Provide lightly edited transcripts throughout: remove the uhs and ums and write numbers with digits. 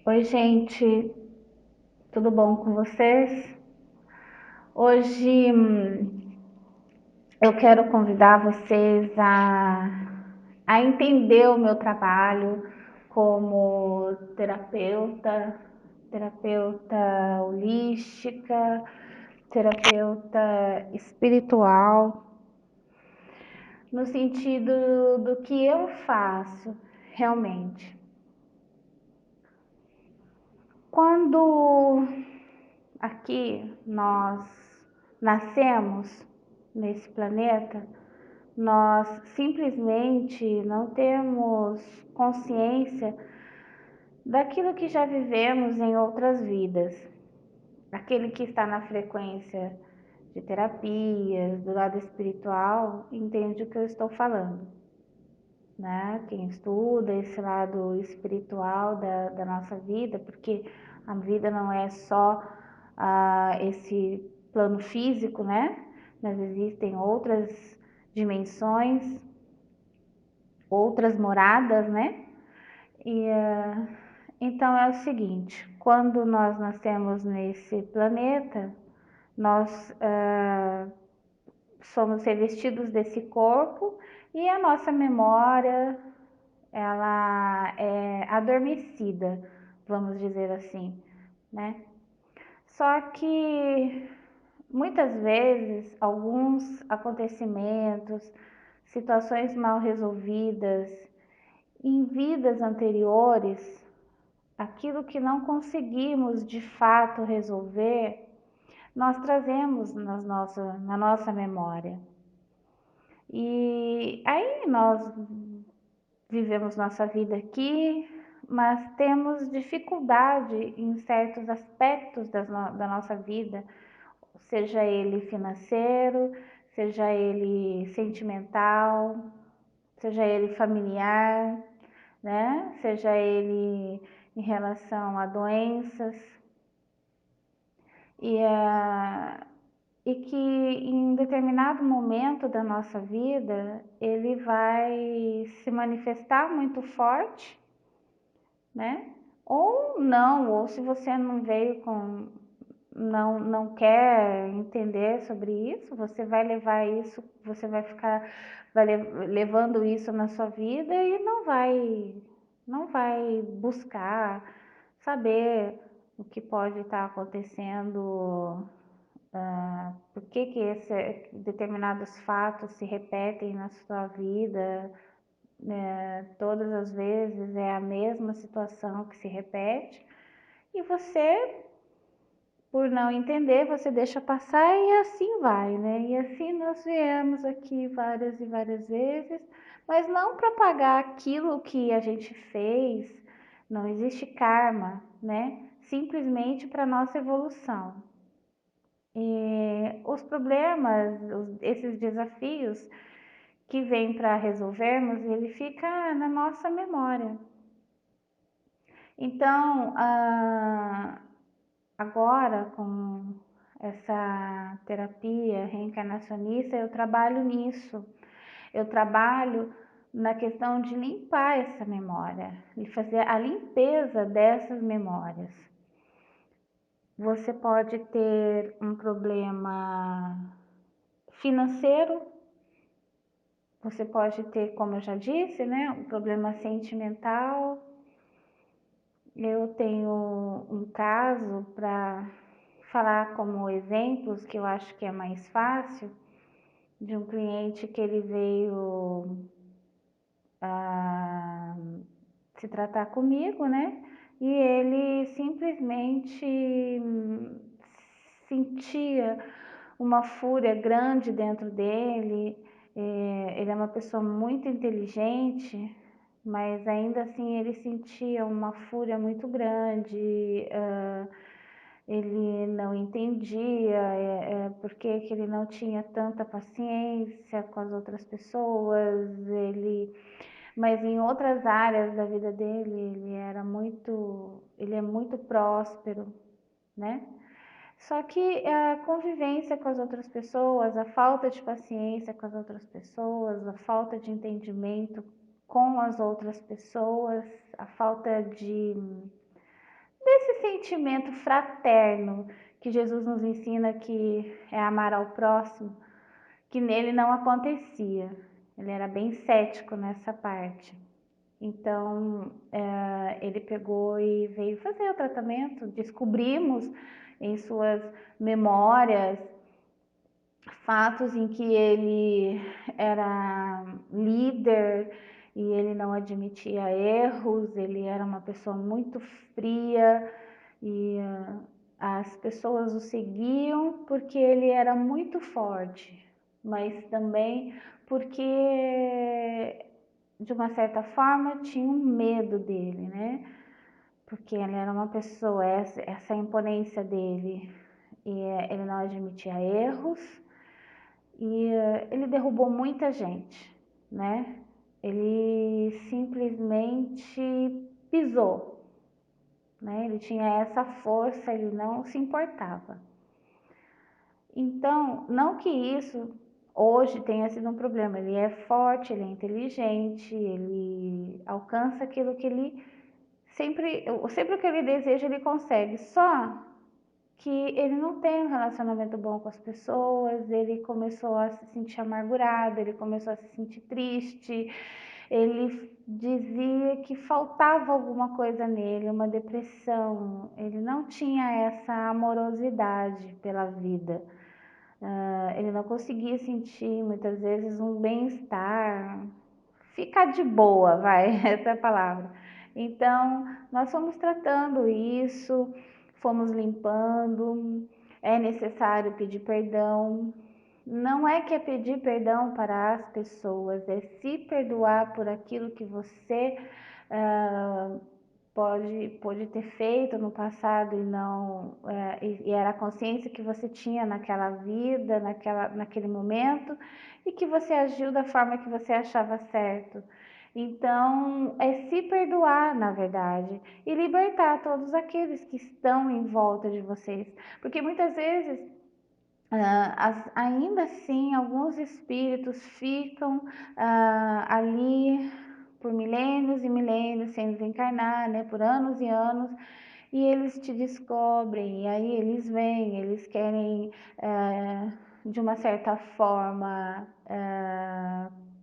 Oi, gente, tudo bom com vocês? Hoje eu quero convidar vocês a entender o meu trabalho como terapeuta holística, terapeuta espiritual, no sentido do que eu faço realmente. Quando aqui nós nascemos nesse planeta, nós simplesmente não temos consciência daquilo que já vivemos em outras vidas. Aquele que está na frequência de terapias, do lado espiritual, entende o que eu estou falando, né? Quem estuda esse lado espiritual da nossa vida, porque a vida não é só esse plano físico, né? Mas existem outras dimensões, outras moradas, né? E então é o seguinte: quando nós nascemos nesse planeta, nós somos revestidos desse corpo e a nossa memória ela é adormecida, vamos dizer assim, né? Só que muitas vezes alguns acontecimentos, situações mal resolvidas em vidas anteriores, aquilo que não conseguimos de fato resolver, nós trazemos na nossa memória. E aí nós vivemos nossa vida aqui, mas temos dificuldade em certos aspectos da nossa vida, seja ele financeiro, seja ele sentimental, seja ele familiar, né? Seja ele em relação a doenças e, e que em determinado momento da nossa vida ele vai se manifestar muito forte, né? Ou não, ou se você não veio com não quer entender sobre isso, você vai levar isso, você vai ficar levando isso na sua vida e não vai buscar saber o que pode estar acontecendo, por que determinados fatos se repetem na sua vida, todas as vezes é a mesma situação que se repete, e você, por não entender, você deixa passar e assim vai, né? E assim nós viemos aqui várias e várias vezes, mas não para pagar aquilo que a gente fez, não existe karma, né? Simplesmente para nossa evolução. E os problemas, esses desafios que vêm para resolvermos, ele fica na nossa memória. Então, agora com essa terapia reencarnacionista, eu trabalho nisso. Eu trabalho na questão de limpar essa memória, de fazer a limpeza dessas memórias. Você pode ter um problema financeiro, você pode ter, como eu já disse, né, um problema sentimental. Eu tenho um caso para falar como exemplos, que eu acho que é mais fácil, de um cliente que ele veio se tratar comigo, né? E ele simplesmente sentia uma fúria grande dentro dele. Ele é uma pessoa muito inteligente, mas ainda assim ele sentia uma fúria muito grande. Ele não entendia porque que ele não tinha tanta paciência com as outras pessoas, mas em outras áreas da vida dele, ele é muito próspero, né? Só que a convivência com as outras pessoas, a falta de paciência com as outras pessoas, a falta de entendimento com as outras pessoas, a falta desse sentimento fraterno que Jesus nos ensina, que é amar ao próximo, que nele não acontecia. Ele era bem cético nessa parte. Então, ele pegou e veio fazer o tratamento. Descobrimos em suas memórias fatos em que ele era líder e ele não admitia erros, ele era uma pessoa muito fria e as pessoas o seguiam porque ele era muito forte, mas também porque de uma certa forma tinham medo dele, né? Porque ele era uma pessoa, essa imponência dele, e ele não admitia erros, e ele derrubou muita gente, né? Ele simplesmente pisou, né? Ele tinha essa força, ele não se importava. Então, não que isso hoje tenha sido um problema, ele é forte, ele é inteligente, ele alcança aquilo que ele sempre o que ele deseja, ele consegue. Só que ele não tem um relacionamento bom com as pessoas, ele começou a se sentir amargurado, ele começou a se sentir triste, ele dizia que faltava alguma coisa nele, uma depressão, ele não tinha essa amorosidade pela vida. Ele não conseguia sentir muitas vezes um bem-estar, ficar de boa, vai, essa é a palavra. Então, nós fomos tratando isso, fomos limpando, é necessário pedir perdão. Não é que é pedir perdão para as pessoas, é se perdoar por aquilo que você uh, pode ter feito no passado e não e era a consciência que você tinha naquela vida, naquele momento, e que você agiu da forma que você achava certo. Então, é se perdoar, na verdade, e libertar todos aqueles que estão em volta de vocês, porque muitas vezes ainda assim alguns espíritos ficam ali por milênios e milênios sem desencarnar, né, por anos e anos, e eles te descobrem, e aí eles vêm, eles querem de uma certa forma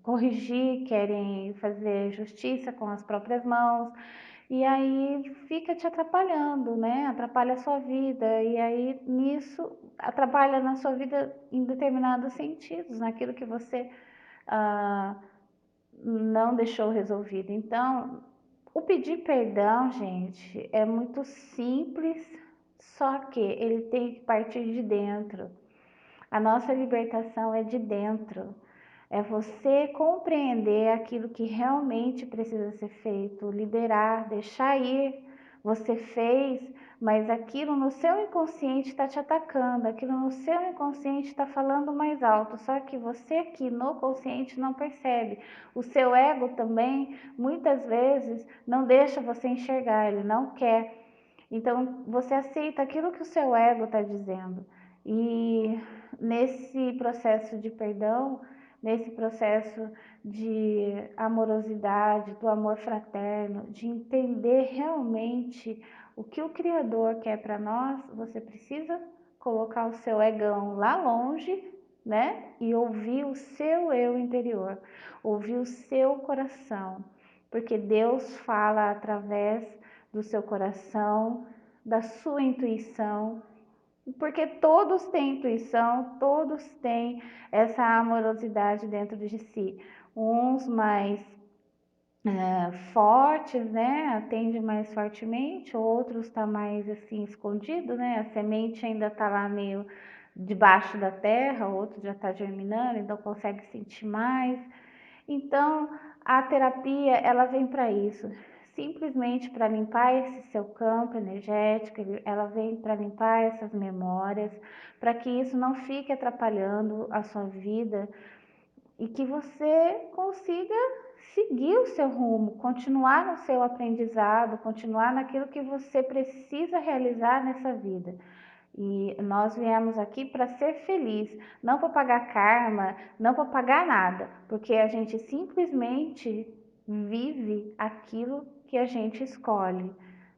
corrigir, querem fazer justiça com as próprias mãos, e aí fica te atrapalhando, né? Atrapalha a sua vida, e aí nisso atrapalha na sua vida em determinados sentidos, naquilo que você não deixou resolvido. Então, o pedir perdão, gente, é muito simples, só que ele tem que partir de dentro. A nossa libertação é de dentro. É você compreender aquilo que realmente precisa ser feito, liberar, deixar ir. Você fez, mas aquilo no seu inconsciente está te atacando, aquilo no seu inconsciente está falando mais alto, só que você aqui no consciente não percebe. O seu ego também, muitas vezes, não deixa você enxergar, ele não quer. Então, você aceita aquilo que o seu ego está dizendo. E nesse processo de perdão, nesse processo de amorosidade, do amor fraterno, de entender realmente o que o Criador quer para nós, você precisa colocar o seu egão lá longe, né? E ouvir o seu eu interior, ouvir o seu coração, porque Deus fala através do seu coração, da sua intuição, porque todos têm intuição, todos têm essa amorosidade dentro de si. Uns mais fortes, né? Atende mais fortemente, outros está mais assim escondido, né? A semente ainda está lá meio debaixo da terra, outro já está germinando, então consegue sentir mais. Então, a terapia, ela vem para isso, simplesmente para limpar esse seu campo energético, ela vem para limpar essas memórias, para que isso não fique atrapalhando a sua vida e que você consiga seguir o seu rumo, continuar no seu aprendizado, continuar naquilo que você precisa realizar nessa vida. E nós viemos aqui para ser feliz, não para pagar karma, não para pagar nada, porque a gente simplesmente vive aquilo que a gente escolhe.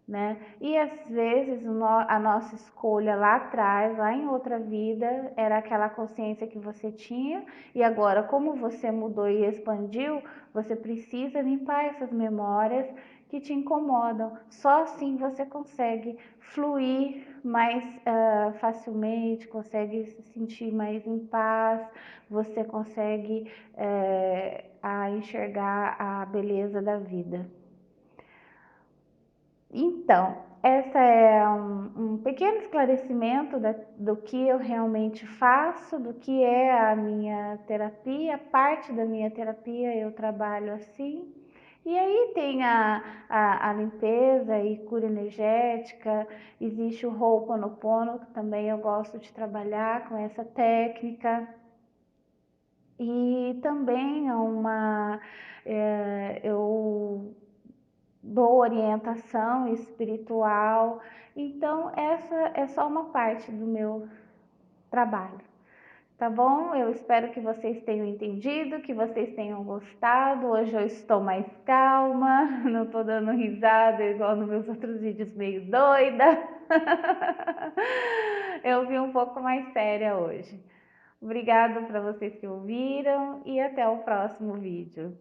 né? E às vezes a nossa escolha lá atrás, lá em outra vida, era aquela consciência que você tinha, e agora, como você mudou e expandiu, você precisa limpar essas memórias que te incomodam. Só assim você consegue fluir mais facilmente, consegue se sentir mais em paz, você consegue enxergar a beleza da vida. Então, essa é um pequeno esclarecimento do que eu realmente faço, do que é a minha terapia. Parte da minha terapia eu trabalho assim. E aí tem a limpeza e cura energética, existe o Ho'oponopono, que também eu gosto de trabalhar com essa técnica. E também eu dou orientação espiritual. Então, essa é só uma parte do meu trabalho, tá bom? Eu espero que vocês tenham entendido, que vocês tenham gostado. Hoje eu estou mais calma, não estou dando risada igual nos meus outros vídeos meio doida. Eu vim um pouco mais séria hoje. Obrigada para vocês que ouviram e até o próximo vídeo.